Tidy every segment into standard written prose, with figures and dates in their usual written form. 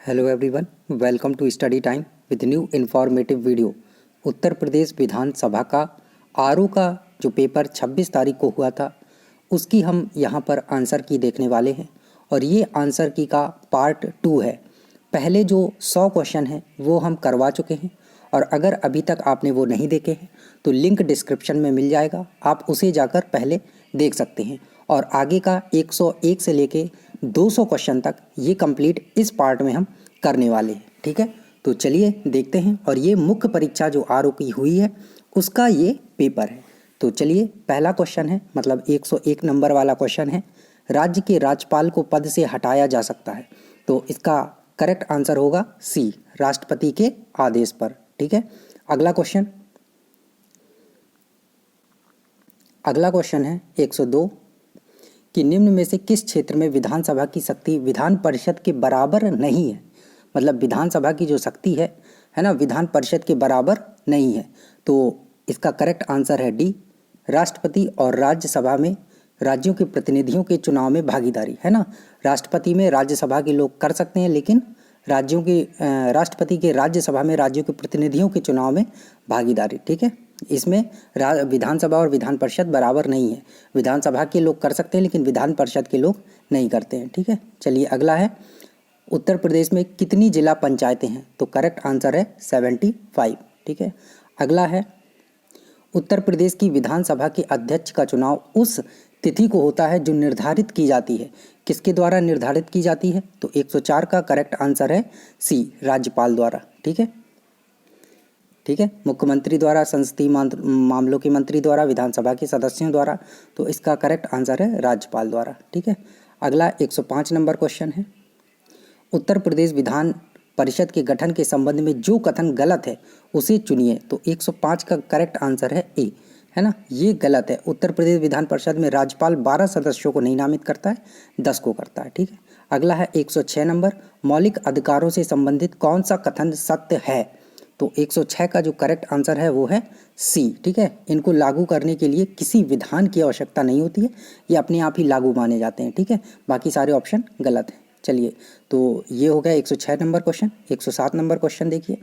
Hello everyone, welcome to study time with new informative video. Uttar Pradesh विधानसभा का RO का जो पेपर 26 तारीख को हुआ था उसकी हम यहाँ पर आंसर की देखने वाले हैं और ये आंसर की का पार्ट 2 है। पहले जो 100 क्वेश्चन हैं वो हम करवा चुके हैं और अगर अभी तक आपने वो नहीं देखे हैं तो लिंक डिस्क्रिप्शन में मिल जाएगा, आप उसे जाकर पहले देख सकते हैं। और आगे का 101 से लेके 200 क्वेश्चन तक ये कंप्लीट इस पार्ट में हम करने वाले हैं। ठीक है, तो चलिए देखते हैं। और ये मुख्य परीक्षा जो आरओ की हुई है उसका ये पेपर है। तो चलिए, पहला क्वेश्चन है, मतलब 101 नंबर वाला क्वेश्चन है, राज्य के राज्यपाल को पद से हटाया जा सकता है। तो इसका करेक्ट आंसर होगा सी, राष्ट्रपति के आदेश पर। ठीक है, अगला क्वेश्चन है 102 कि निम्न में से किस क्षेत्र में विधानसभा की शक्ति विधान परिषद के बराबर नहीं है। मतलब विधानसभा की जो शक्ति है ना, विधान परिषद के बराबर नहीं है। तो इसका करेक्ट आंसर है डी, राष्ट्रपति और राज्यसभा में राज्यों के प्रतिनिधियों के चुनाव में भागीदारी। है ना, राष्ट्रपति में राज्यसभा के लोग कर सकते हैं, लेकिन राष्ट्रपति के राज्यसभा में राज्यों के प्रतिनिधियों के चुनाव में भागीदारी। ठीक है, इसमें विधानसभा और विधान परिषद बराबर नहीं है। विधानसभा के लोग कर सकते हैं लेकिन विधान परिषद के लोग नहीं करते हैं। ठीक है, चलिए अगला है, उत्तर प्रदेश में कितनी जिला पंचायतें हैं। तो करेक्ट आंसर है 75। ठीक है, अगला है, उत्तर प्रदेश की विधानसभा के अध्यक्ष का चुनाव उस तिथि को होता है जो निर्धारित की जाती है। किसके द्वारा निर्धारित की जाती है। तो 104 का करेक्ट आंसर है सी, राज्यपाल द्वारा। ठीक है, मुख्यमंत्री द्वारा, संसदीय मामलों के मंत्री द्वारा, विधानसभा के सदस्यों द्वारा। तो इसका करेक्ट आंसर है राज्यपाल द्वारा। ठीक है, अगला 105 नंबर क्वेश्चन है, उत्तर प्रदेश विधान परिषद के गठन के संबंध में जो कथन गलत है उसे चुनिए। तो 105 का करेक्ट आंसर है ए, है ना, ये गलत है। उत्तर प्रदेश विधान परिषद में राज्यपाल 12 सदस्यों को नहीं नामित करता है, 10 को करता है। ठीक है, अगला है 106 नंबर, मौलिक अधिकारों से संबंधित कौन सा कथन सत्य है। तो 106 का जो करेक्ट आंसर है वो है सी। ठीक है, इनको लागू करने के लिए किसी विधान की आवश्यकता नहीं होती है, ये अपने आप ही लागू माने जाते हैं। ठीक है, बाकी सारे ऑप्शन गलत हैं। चलिए, तो ये हो गया 106 नंबर क्वेश्चन। 107 नंबर क्वेश्चन देखिए,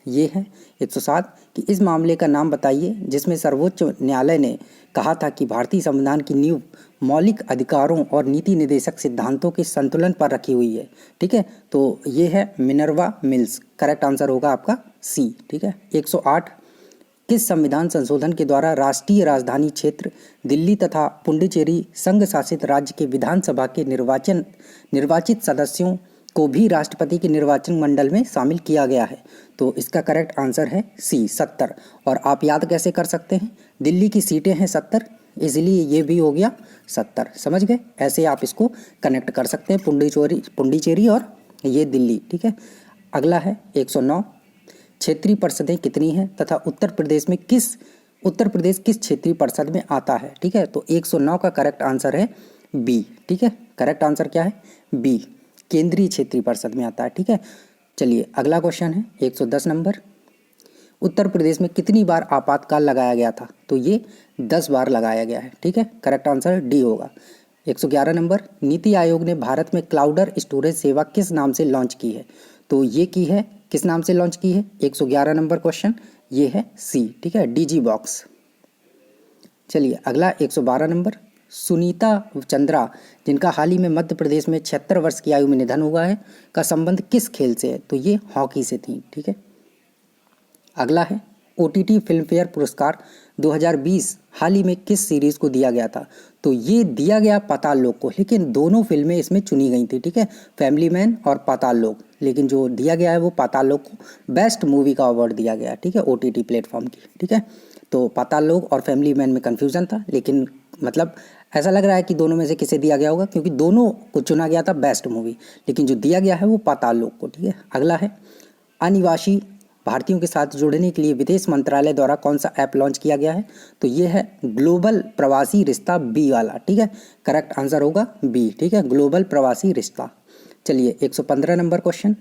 ये है 107 कि इस मामले का नाम बताइए जिसमें सर्वोच्च न्यायालय ने कहा था कि भारतीय संविधान की नींव मौलिक अधिकारों और नीति निर्देशक सिद्धांतों के संतुलन पर रखी हुई है। ठीक है, तो ये है मिनर्वा मिल्स, करेक्ट आंसर होगा आपका सी। ठीक है, 108 किस संविधान संशोधन के द्वारा राष्ट्रीय राजधानी क्षेत्र दिल्ली तथा पुडुचेरी संघ शासित राज्य के विधानसभा के निर्वाचित सदस्यों को भी राष्ट्रपति के निर्वाचन मंडल में शामिल किया गया है। तो इसका करेक्ट आंसर है सी, 70। और आप याद कैसे कर सकते हैं, दिल्ली की सीटें हैं 70, इसलिए ये भी हो गया 70। समझ गए, ऐसे आप इसको कनेक्ट कर सकते हैं, पुडुचेरी और ये दिल्ली। ठीक है, अगला है 109 क्षेत्रीय परिषदें कितनी हैं तथा उत्तर प्रदेश किस क्षेत्रीय परिषद में आता है। ठीक है, तो 109 का करेक्ट आंसर है बी। ठीक है, करेक्ट आंसर क्या है, बी, केंद्रीय क्षेत्रीय परिषद में आता है। ठीक है, चलिए अगला क्वेश्चन है 110 नंबर, उत्तर प्रदेश में कितनी बार आपातकाल लगाया गया था। तो ये 10 बार लगाया गया है। ठीक है, करेक्ट आंसर डी होगा। 111 नंबर, नीति आयोग ने भारत में क्लाउड स्टोरेज सेवा किस नाम से लॉन्च की है। तो ये की है, किस नाम से लॉन्च की है, 111 नंबर क्वेश्चन, ये है सी। ठीक है, डीजी बॉक्स। चलिए अगला 112 नंबर, सुनीता चंद्रा जिनका हाल ही में मध्य प्रदेश में 76 वर्ष की आयु में निधन हुआ है का संबंध किस खेल से है। तो ये हॉकी से थी। ठीक है, अगला है, ओटीटी फिल्म फेयर पुरस्कार 2020 हाल ही में किस सीरीज को दिया गया था। तो ये दिया गया पाताल लोक को, लेकिन दोनों फिल्में इसमें चुनी गई थी। ठीक है, फैमिली मैन और पाताल लोक, लेकिन जो दिया गया है वो पाताल लोक को बेस्ट मूवी का अवार्ड दिया गया। ठीक है, ओटीटी प्लेटफॉर्म की। ठीक है, तो पाताल लोक और फैमिली मैन में कन्फ्यूजन था, लेकिन मतलब ऐसा लग रहा है कि दोनों में से किसे दिया गया होगा, क्योंकि दोनों को चुना गया था बेस्ट मूवी, लेकिन जो दिया गया है वो पाताल लोक को। ठीक है, अगला है, अनिवासी भारतीयों के साथ जुड़ने के लिए विदेश मंत्रालय द्वारा कौन सा ऐप लॉन्च किया गया है। तो ये है ग्लोबल प्रवासी रिश्ता बी वाला। ठीक है, करेक्ट आंसर होगा बी। ठीक है, ग्लोबल प्रवासी रिश्ता। चलिए 115 नंबर क्वेश्चन,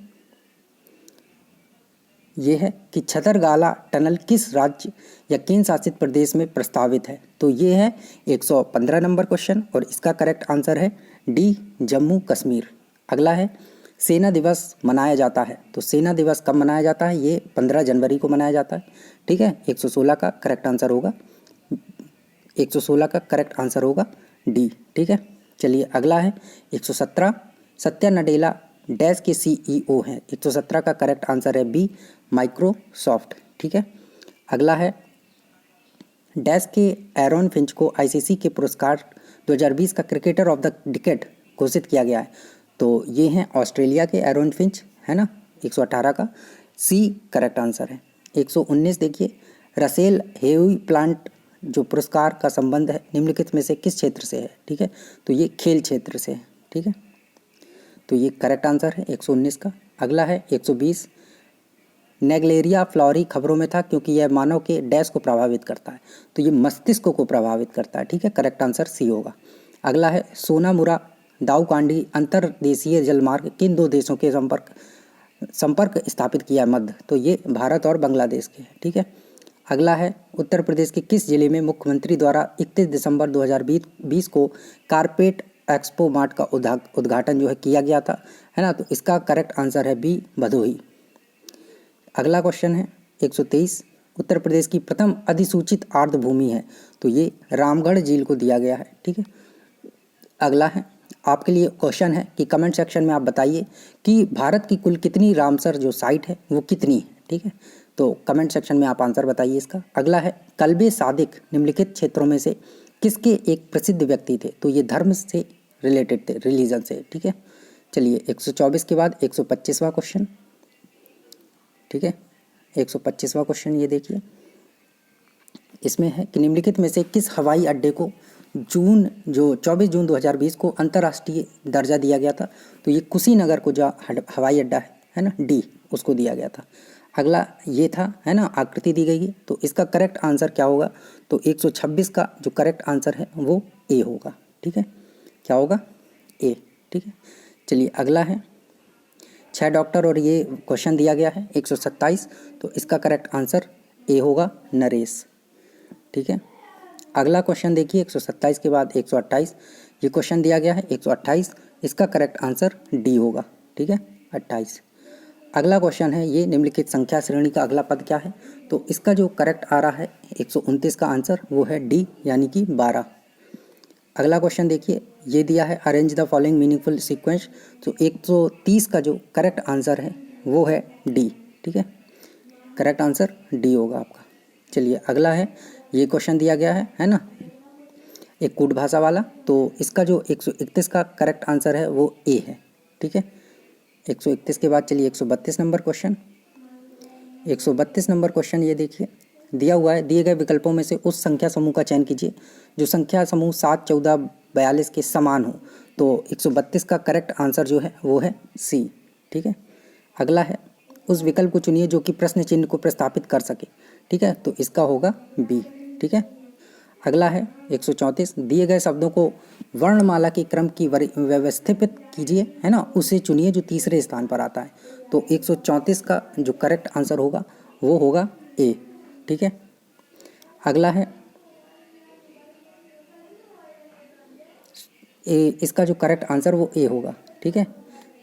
ये है कि छतरगाला टनल किस राज्य या केंद्र शासित प्रदेश में प्रस्तावित है। तो ये है 115 नंबर क्वेश्चन और इसका करेक्ट आंसर है डी, जम्मू कश्मीर। अगला है, सेना दिवस मनाया जाता है? तो सेना दिवस कब मनाया जाता है? ये 15 जनवरी को मनाया जाता है। ठीक है, 116 का करेक्ट आंसर होगा, 116 का करेक्ट आंसर होगा डी। ठीक है, चलिए अगला है 117। सत्या नडेला डैश के सीईओ हैं? 117 का करेक्ट आंसर है बी, माइक्रोसॉफ्ट। ठीक है, अगला है डैश के एरॉन फिंच को आईसीसी के पुरस्कार 2020 का क्रिकेटर ऑफ द डिकेड घोषित किया गया है। तो ये हैं ऑस्ट्रेलिया के एरॉन फिंच, है ना, 118 का सी करेक्ट आंसर है। 119 देखिए, रसेल हेवी प्लांट जो पुरस्कार का संबंध है निम्नलिखित में से किस क्षेत्र से है? ठीक है, तो ये खेल क्षेत्र से है। ठीक है, तो ये करेक्ट आंसर है 119 का। अगला है 120, नेग्लेरिया फ्लॉरी खबरों में था क्योंकि यह मानव के डैश को प्रभावित करता है। तो ये मस्तिष्क को प्रभावित करता है। ठीक है, करेक्ट आंसर सी होगा। अगला है सोनामुरा दाऊकांडी अंतर्देशीय जलमार्ग किन दो देशों के संपर्क स्थापित किया मध्य? तो ये भारत और बांग्लादेश के हैं। ठीक है, अगला है उत्तर प्रदेश के किस जिले में मुख्यमंत्री द्वारा 31 दिसंबर 2020 को कारपेट एक्सपो मार्ट का उद्घाटन जो है किया गया था, है ना? तो इसका करेक्ट आंसर है बी, भदोही। अगला क्वेश्चन है 123, उत्तर प्रदेश की प्रथम अधिसूचित आर्द्र भूमि है? तो ये रामगढ़ झील को दिया गया है। ठीक है, अगला है आपके लिए क्वेश्चन है कि कमेंट सेक्शन में आप बताइए कि भारत की कुल कितनी रामसर जो साइट है वो कितनी है। ठीक है, तो कमेंट सेक्शन में आप आंसर बताइए इसका। अगला है कल्बे सादिक निम्नलिखित क्षेत्रों में से किसके एक प्रसिद्ध व्यक्ति थे? तो ये धर्म से रिलेटेड थे, रिलीजन से। ठीक है, चलिए 124 के बाद 125वां क्वेश्चन। ठीक है, 125वां क्वेश्चन ये देखिए, इसमें है कि निम्नलिखित में से किस हवाई अड्डे को 24 जून 2020 को अंतर्राष्ट्रीय दर्जा दिया गया था? तो ये कुशीनगर को जो हवाई अड्डा है ना, डी, उसको दिया गया था। अगला ये था, है ना, आकृति दी गई है, तो इसका करेक्ट आंसर क्या होगा? तो 126 का जो करेक्ट आंसर है वो ए होगा। ठीक है, क्या होगा? ए। ठीक है, चलिए अगला है 6 डॉक्टर और ये क्वेश्चन दिया गया है 127, तो इसका करेक्ट आंसर ए होगा, नरेश। ठीक है, अगला क्वेश्चन देखिए 127 के बाद 128, ये क्वेश्चन दिया गया है 128, इसका करेक्ट आंसर डी होगा। ठीक है, 28। अगला क्वेश्चन है ये निम्नलिखित संख्या श्रेणी का अगला पद क्या है? तो इसका जो करेक्ट आ रहा है 129 का आंसर वो है डी, यानी कि 12। अगला क्वेश्चन देखिए, ये दिया है arrange the following meaningful sequence, तो 130 का जो करेक्ट आंसर है वो है डी। ठीक है, करेक्ट आंसर डी होगा आपका। चलिए अगला है, ये क्वेश्चन दिया गया है ना, एक कूट भाषा वाला, तो इसका जो 131 का करेक्ट आंसर है वो ए है। ठीक है, 131 के बाद चलिए 132 नंबर क्वेश्चन। 132 नंबर क्वेश्चन ये देखिए, दिया हुआ है दिए गए विकल्पों में से उस संख्या समूह का चयन कीजिए जो संख्या समूह 7, 14, 42 के समान हो। तो 132 का करेक्ट आंसर जो है वो है सी। ठीक है, अगला है उस विकल्प को चुनिए जो कि प्रश्न चिन्ह को प्रतिस्थापित कर सके। ठीक है, तो इसका होगा बी। ठीक है, अगला है 134, दिए गए शब्दों को वर्णमाला के क्रम की व्यवस्थित कीजिए, है ना, उसे चुनिए जो तीसरे स्थान पर आता है। तो 134 का जो करेक्ट आंसर होगा वो होगा ए। ठीक है, अगला है ए, इसका जो करेक्ट आंसर वो ए होगा। ठीक है,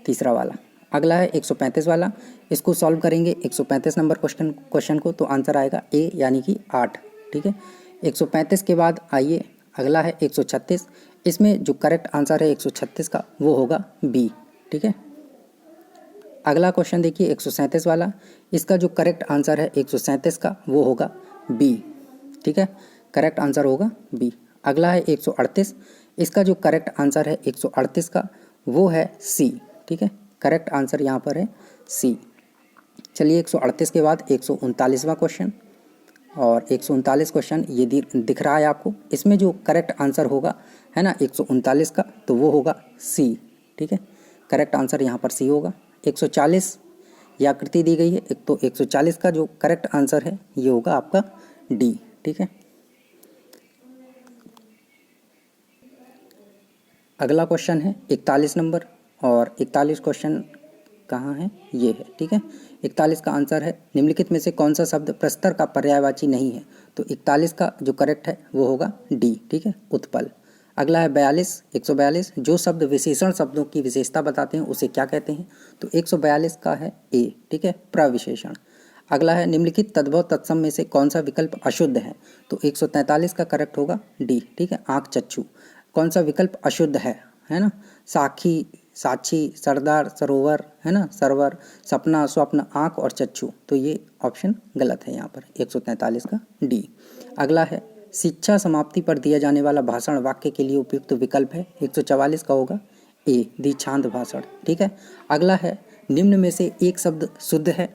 तीसरा वाला। अगला है 135 वाला, इसको सॉल्व करेंगे 135 नंबर क्वेश्चन को, तो आंसर आएगा ए, यानी कि 8। ठीक है, 135 के बाद आइए अगला है 136, इसमें जो करेक्ट आंसर है 136 का वो होगा बी। ठीक है, अगला क्वेश्चन देखिए 137 वाला, इसका जो करेक्ट आंसर है 137 का वो होगा बी। ठीक है, करेक्ट आंसर होगा बी। अगला है 138, इसका जो करेक्ट आंसर है 138 का वो है सी। ठीक है, करेक्ट आंसर यहाँ पर है सी। चलिए 138 के बाद 139वां क्वेश्चन, और 139 क्वेश्चन ये दिख रहा है आपको, इसमें जो करेक्ट आंसर होगा, है ना, 139 का, तो वो होगा सी। ठीक है, करेक्ट आंसर यहाँ पर सी होगा। 140 ये आकृति दी गई है, एक तो 140 का जो करेक्ट आंसर है ये होगा आपका डी। ठीक है, अगला क्वेश्चन है 41 नंबर, और 41 क्वेश्चन कहाँ है? ये है। ठीक है, 41 का आंसर है निम्नलिखित में से कौन सा शब्द प्रस्तर का पर्यायवाची नहीं है? तो 41 का जो करेक्ट है वो होगा डी। ठीक है, उत्पल। अगला है 42, 142, जो शब्द विशेषण शब्दों की विशेषता बताते हैं उसे क्या कहते हैं? तो 142 का है ए, ठीक है, प्रविशेषण। अगला है निम्नलिखित तद्भव तत्सम में से कौन सा विकल्प अशुद्ध है? तो 143 का करेक्ट होगा डी, ठीक है, आँख चक्षु। कौन सा विकल्प अशुद्ध है ना? साखी, साक्षी, सरदार, सरोवर, है ना, सरवर, सपना, स्वप्न, आँख और चक्षु। तो ये ऑप्शन गलत है यहाँ पर, 143 का डी। अगला है शिक्षा समाप्ति पर दिया जाने वाला भाषण वाक्य के लिए उपयुक्त विकल्प है, 144 का होगा ए, दीक्षांत भाषण, ठीक है। अगला है निम्न में से एक शब्द शुद्ध है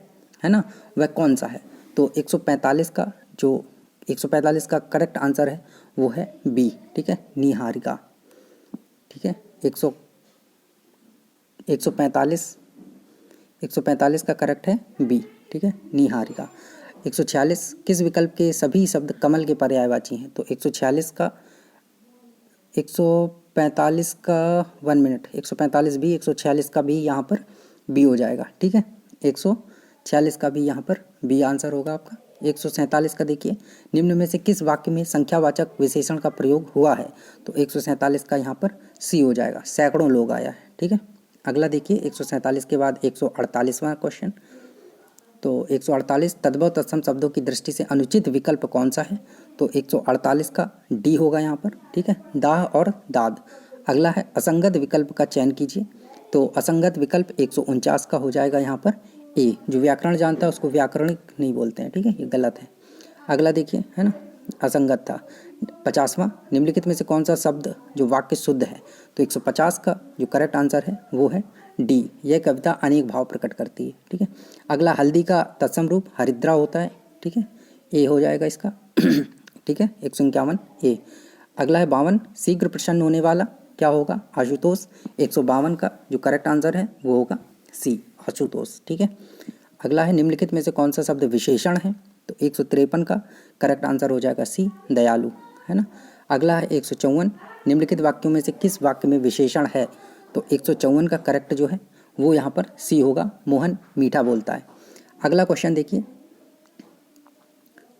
ना, वह कौन सा है? तो 145 का जो 145 का करेक्ट आंसर है वो है बी, ठीक है, निहारिका, ठीक है। 145 का करेक्ट है बी, ठीक है, निहारिका। 146 किस विकल्प के सभी शब्द कमल के पर्यायवाची हैं? तो 146 का 145 का 1 मिनट, 145 भी, 146 का भी यहाँ पर बी हो जाएगा, ठीक है। 146 का भी यहाँ पर बी आंसर होगा आपका। 147 का देखिए, निम्न में से किस वाक्य में संख्यावाचक विशेषण का प्रयोग हुआ है? तो 147 का यहाँ पर सी हो जाएगा, सैकड़ों लोग आया है, ठीक है। अगला देखिए 147 के बाद 148वां क्वेश्चन। तो 148 तद्भव तत्सम शब्दों की दृष्टि से अनुचित विकल्प कौन सा है? तो 148 का डी होगा यहाँ पर, ठीक है, दाह और दाद। अगला है असंगत विकल्प का चयन कीजिए। तो असंगत विकल्प 149 का हो जाएगा यहाँ पर ए, जो व्याकरण जानता है उसको व्याकरणिक नहीं बोलते हैं, ठीक है, ये गलत है। अगला देखिए, है ना, असंगत था। 50वां, निम्नलिखित में से कौन सा शब्द जो वाक्य शुद्ध है? तो 150 का जो करेक्ट आंसर है वो है डी, यह कविता अनेक भाव प्रकट करती है, ठीक है। अगला हल्दी का तत्सम रूप हरिद्रा होता है, ठीक है, ए हो जाएगा इसका ठीक है, 151 ए। अगला है 52, शीघ्र प्रसन्न होने वाला क्या होगा? आशुतोष। 152 का जो करेक्ट आंसर है वो होगा सी, आशुतोष, ठीक है। अगला है निम्नलिखित में से कौन सा शब्द विशेषण है? तो 153 का करेक्ट आंसर हो जाएगा सी, दयालु, है ना। अगला है 154, निम्नलिखित वाक्यों में से किस वाक्य में विशेषण है? तो 154 का करेक्ट जो है वो यहाँ पर सी होगा, मोहन मीठा बोलता है। अगला क्वेश्चन देखिए,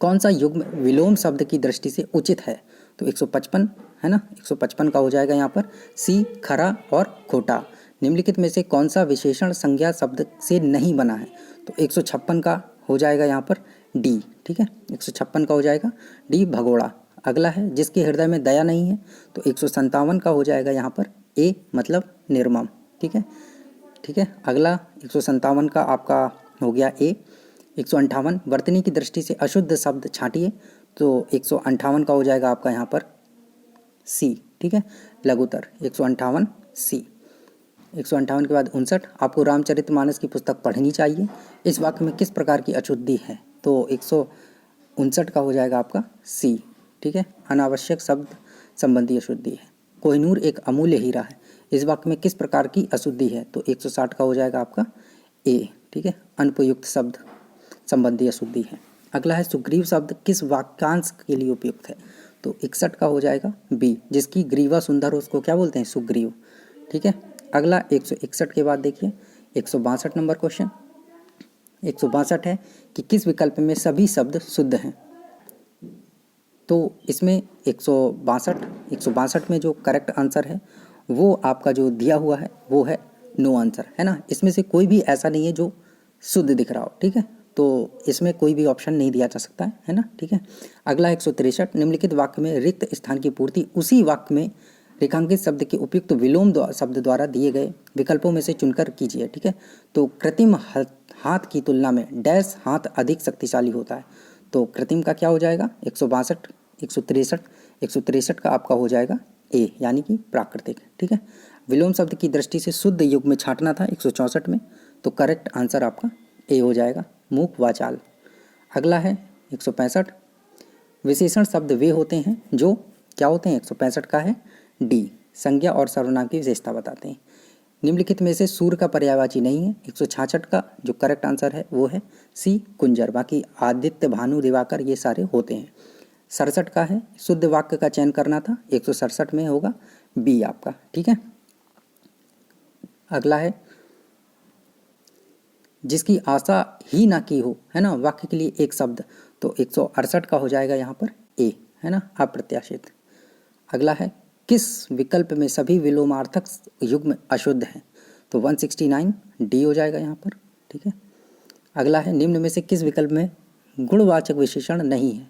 कौन सा युग्म विलोम शब्द की दृष्टि से उचित है? तो 155, है ना, 155 का हो जाएगा यहाँ पर सी, खरा और खोटा। निम्नलिखित में से कौन सा विशेषण संज्ञा शब्द से नहीं बना है? तो 156 का हो जाएगा यहाँ पर डी, ठीक है, 156 का हो जाएगा डी, भगोड़ा। अगला है जिसके हृदय में दया नहीं है। तो 157 का हो जाएगा यहाँ पर ए, मतलब निर्मम, ठीक है, ठीक है। अगला 157 का आपका हो गया ए। 158, वर्तनी की दृष्टि से अशुद्ध शब्द छांटिए। तो 158 का हो जाएगा आपका यहाँ पर सी, ठीक है, लघुतर, 158 सी। 158 के बाद 59, आपको रामचरितमानस की पुस्तक पढ़नी चाहिए। इस वाक्य में किस प्रकार की अशुद्धि है? तो 159 का हो जाएगा आपका सी, ठीक है, अनावश्यक शब्द संबंधी अशुद्धि है। कोहिनूर एक अमूल्य हीरा है, इस वाक्य में किस प्रकार की अशुद्धि है? तो 160 का हो जाएगा आपका ए, ठीक है, अनुपयुक्त शब्द संबंधी अशुद्धि है। अगला है सुग्रीव शब्द किस वाक्यांश के लिए उपयुक्त है? तो 61 का हो जाएगा बी, जिसकी ग्रीवा सुंदर हो उसको क्या बोलते हैं? सुग्रीव, ठीक है। अगला 161 के बाद देखिए 162 नंबर क्वेश्चन। 162 है कि किस विकल्प में सभी शब्द शुद्ध हैं? तो इसमें 162 में जो करेक्ट आंसर है वो आपका जो दिया हुआ है वो है नो आंसर, है ना। इसमें से कोई भी ऐसा नहीं है जो शुद्ध दिख रहा हो, ठीक है, तो इसमें कोई भी ऑप्शन नहीं दिया जा सकता है ना, ठीक है। अगला 163, निम्नलिखित वाक्य में रिक्त स्थान की पूर्ति उसी वाक्य में रेखांकित शब्द के उपयुक्त विलोम शब्द द्वारा दिए गए विकल्पों में से चुनकर कीजिए, ठीक है। तो कृत्रिम हाथ की तुलना में डैश हाथ अधिक शक्तिशाली होता है। तो कृत्रिम का क्या हो जाएगा? 162, 163, 163 का आपका हो जाएगा ए, यानी कि प्राकृतिक, ठीक है। विलोम शब्द की दृष्टि से शुद्ध युग में छांटना था 164 में, तो करेक्ट आंसर आपका ए हो जाएगा, मूक वाचाल। अगला है 165, विशेषण शब्द वे होते हैं जो क्या होते हैं? 165 का है डी, संज्ञा और सर्वनाम की विशेषता बताते हैं। निम्नलिखित में से सूर्य का पर्यायवाची नहीं है। 166 का जो करेक्ट आंसर है वो है सी, कुंजर, बाकी आदित्य, भानु, दिवाकर ये सारे होते हैं। 67 का है शुद्ध वाक्य का चयन करना था, 167 में होगा बी आपका, ठीक है। अगला है जिसकी आशा ही ना की हो, है ना, वाक्य के लिए एक शब्द। तो 168 का हो जाएगा यहाँ पर ए, है ना, अप्रत्याशित। अगला है किस विकल्प में सभी विलोमार्थक युग्म अशुद्ध हैं? तो 169 डी हो जाएगा यहाँ पर, ठीक है। अगला है निम्न में से किस विकल्प में गुणवाचक विशेषण नहीं है?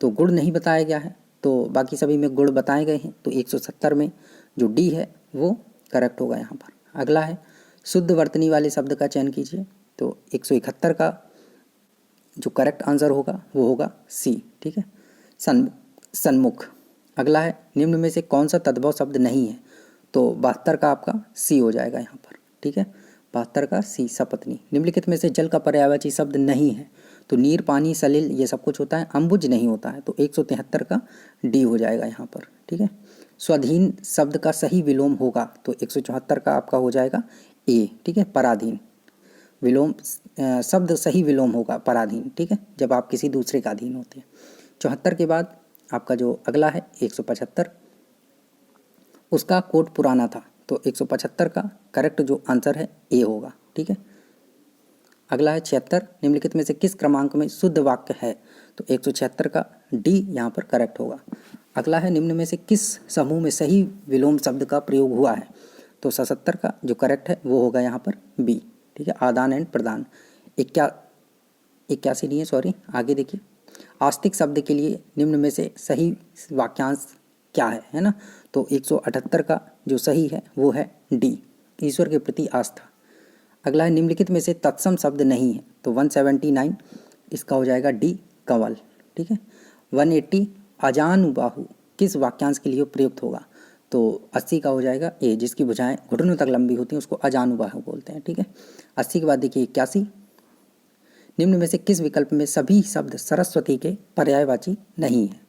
तो गुण नहीं बताया गया है, तो बाकी सभी में गुण बताए गए हैं, तो 170 में जो डी है वो करेक्ट होगा यहाँ पर। अगला है शुद्ध वर्तनी वाले शब्द का चयन कीजिए, तो 171 का जो करेक्ट आंसर होगा वो होगा सी, ठीक है, सन्मुख। अगला है निम्न में से कौन सा तद्भव शब्द नहीं है? तो 72 का आपका सी हो जाएगा यहाँ पर, ठीक है, 72 का सी, सपत्नी। निम्नलिखित में से जल का पर्यायवाची शब्द नहीं है? तो नीर, पानी, सलिल ये सब कुछ होता है, अम्बुज नहीं होता है, तो 173 का डी हो जाएगा यहाँ पर, ठीक है। स्वाधीन शब्द का सही विलोम होगा, तो 174 का आपका हो जाएगा ए, ठीक है, पराधीन। विलोम शब्द सही विलोम होगा पराधीन, ठीक है, जब आप किसी दूसरे का अधीन होते हैं। 74 के बाद आपका जो अगला है 175, उसका कोड पुराना था, तो 175 का करेक्ट जो आंसर है ए होगा, ठीक है। अगला है 76, निम्नलिखित में से किस क्रमांक में शुद्ध वाक्य है? तो 176 का डी यहाँ पर करेक्ट होगा। अगला है निम्न में से किस समूह में सही विलोम शब्द का प्रयोग हुआ है? तो 77 का जो करेक्ट है वो होगा यहाँ पर बी, ठीक है, आदान एंड प्रदान। 81 नहीं है, सॉरी, आगे देखिए। आस्तिक शब्द के लिए निम्न में से सही वाक्यांश क्या है ना? तो 178 का जो सही है वो है डी, ईश्वर के प्रति आस्था। अगला है निम्नलिखित में से तत्सम शब्द नहीं है, तो 179 इसका हो जाएगा डी, कंवल, ठीक है। 180 अजानुबाहु किस वाक्यांश के लिए प्रयुक्त होगा? तो 80 का हो जाएगा ए, जिसकी भुजाएं घुटनों तक लंबी होती हैं उसको अजानुबाहु बोलते हैं, ठीक है। 80 के बाद देखिए 81, निम्न में से किस विकल्प में सभी शब्द सरस्वती के पर्यायवाची नहीं है?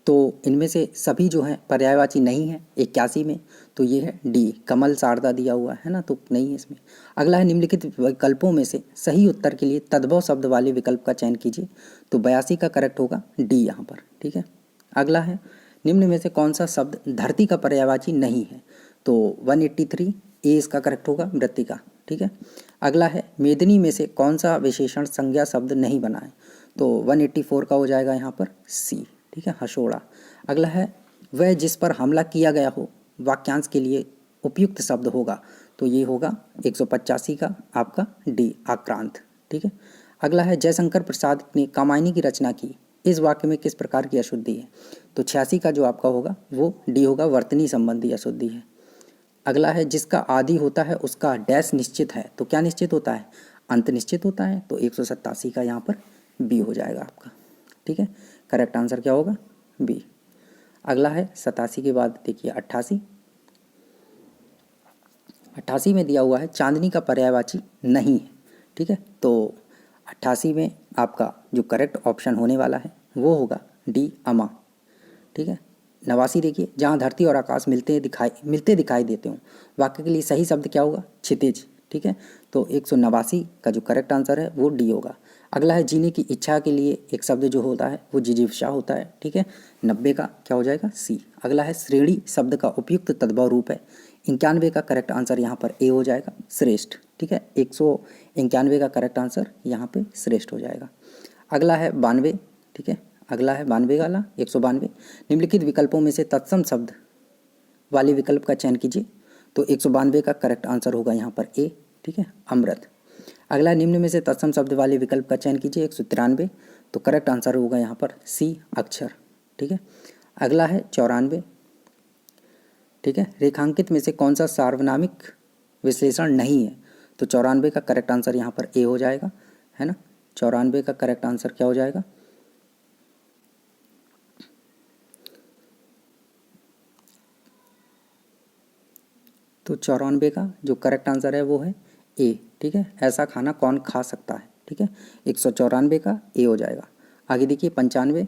तो इनमें से सभी जो हैं पर्यायवाची नहीं है 81 में, तो ये है डी, कमल शारदा दिया हुआ है ना, तो नहीं है इसमें। अगला है निम्नलिखित विकल्पों में से सही उत्तर के लिए तद्भव शब्द वाले विकल्प का चयन कीजिए, तो 82 का करेक्ट होगा डी यहाँ पर, ठीक है। अगला है निम्न में से कौन सा शब्द धरती का पर्यायवाची नहीं है? तो 183 ए इसका करेक्ट होगा, मृत्तिका, ठीक है। अगला है मेदिनी में से कौन सा विशेषण संज्ञा शब्द नहीं बना है? तो 184 का हो जाएगा यहाँ पर सी, ठीक है, हशोड़ा। अगला है वह जिस पर हमला किया गया हो वाक्यांश के लिए उपयुक्त शब्द होगा, तो ये होगा 185 का आपका डी, आक्रांत, ठीक है। अगला है जयशंकर प्रसाद ने कामायनी की रचना की, इस वाक्य में किस प्रकार की अशुद्धि है? तो 86 का जो आपका होगा वो डी होगा, वर्तनी संबंधी अशुद्धि है। अगला है जिसका आदि होता है उसका डैश निश्चित है, तो क्या निश्चित होता है? अंत निश्चित होता है, तो 187 का यहाँ पर बी हो जाएगा आपका, ठीक है। करेक्ट आंसर क्या होगा? बी। अगला है 87 के बाद देखिए 88, 88 में दिया हुआ है चांदनी का पर्यायवाची नहीं है, ठीक है, तो 88 में आपका जो करेक्ट ऑप्शन होने वाला है वो होगा डी, अमा, ठीक है। 89 देखिए जहाँ धरती और आकाश मिलते दिखाई देते हों, वाक्य के लिए सही शब्द क्या होगा? क्षितिज, ठीक है, तो 189 का जो करेक्ट आंसर है वो डी होगा। अगला है जीने की इच्छा के लिए एक शब्द जो होता है वो जिजीविषा होता है, ठीक है, 90 का क्या हो जाएगा? सी। अगला है श्रेणी शब्द का उपयुक्त तद्भव रूप है, 91 का करेक्ट आंसर यहाँ पर ए हो जाएगा, श्रेष्ठ, ठीक है, 191 का करेक्ट आंसर यहाँ पे श्रेष्ठ हो जाएगा। अगला है 92, ठीक है, अगला है 92 वाला 192, निम्नलिखित विकल्पों में से तत्सम शब्द वाले विकल्प का चयन कीजिए, तो 192 का करेक्ट आंसर होगा यहाँ पर ए, ठीक है, अमृत। अगला निम्न में से तत्सम शब्द वाले विकल्प का चयन कीजिए, 193, तो करेक्ट आंसर होगा यहाँ पर सी, अक्षर, ठीक है। अगला है 94, ठीक है, रेखांकित में से कौन सा सार्वनामिक विश्लेषण नहीं है? तो 94 का करेक्ट आंसर यहाँ पर ए हो जाएगा, है ना, 94 का करेक्ट आंसर क्या हो जाएगा? तो 94 का जो करेक्ट आंसर है वो है ए, ठीक है, ऐसा खाना कौन खा सकता है, ठीक है, 194 का ए हो जाएगा। आगे देखिए 95,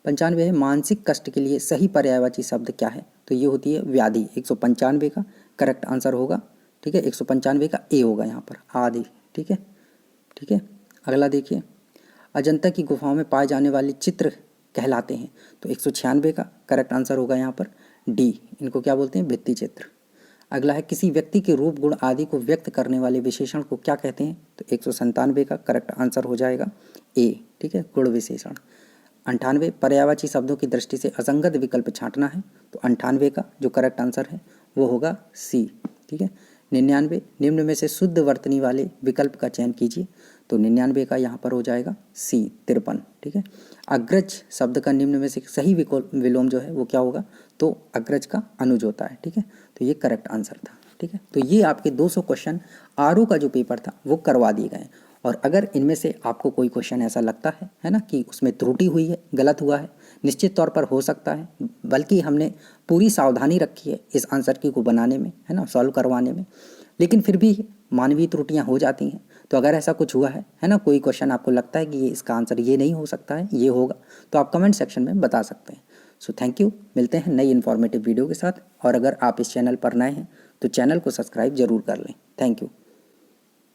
95 है मानसिक कष्ट के लिए सही पर्यायवाची शब्द क्या है? तो ये होती है व्याधि, 195 का करेक्ट आंसर होगा, ठीक है, 195 का ए होगा यहाँ पर, आदि, ठीक है, ठीक है। अगला देखिए अजंता की गुफाओं में पाए जाने वाले चित्र कहलाते हैं, तो 196 का करेक्ट आंसर होगा यहाँ पर डी, इनको क्या बोलते हैं? भित्ति चित्र। अगला है किसी व्यक्ति के रूप गुण आदि को व्यक्त करने वाले विशेषण को क्या कहते हैं? तो 197 का करेक्ट आंसर हो जाएगा ए, ठीक है, गुण विशेषण। 98 पर्यायवाची शब्दों की दृष्टि से असंगत विकल्प छांटना है, तो 98 का जो करेक्ट आंसर है वो होगा सी। ठीक है। 99 निम्न में से शुद्ध वर्तनी वाले विकल्प का चयन कीजिए, तो 99 का यहाँ पर हो जाएगा सी 53। ठीक है। अग्रज शब्द का निम्न में से सही विलोम जो है वो क्या होगा, तो अग्रज का अनुज होता है। ठीक है, तो ये करेक्ट आंसर था। ठीक है, तो ये आपके 200 क्वेश्चन आरओ का जो पेपर था वो करवा दिए गए। और अगर इनमें से आपको कोई क्वेश्चन ऐसा लगता है ना, कि उसमें त्रुटि हुई है, गलत हुआ है, निश्चित तौर पर हो सकता है, बल्कि हमने पूरी सावधानी रखी है इस आंसर की को बनाने में, है ना, सॉल्व करवाने में, लेकिन फिर भी मानवीय त्रुटियां हो जाती हैं। तो अगर ऐसा कुछ हुआ है ना, कोई क्वेश्चन आपको लगता है कि ये इसका आंसर ये नहीं हो सकता है, ये होगा, तो आप कमेंट सेक्शन में बता सकते हैं। सो थैंक यू, मिलते हैं नई इन्फॉर्मेटिव वीडियो के साथ। और अगर आप इस चैनल पर नए हैं तो चैनल को सब्सक्राइब जरूर कर लें। Thank you.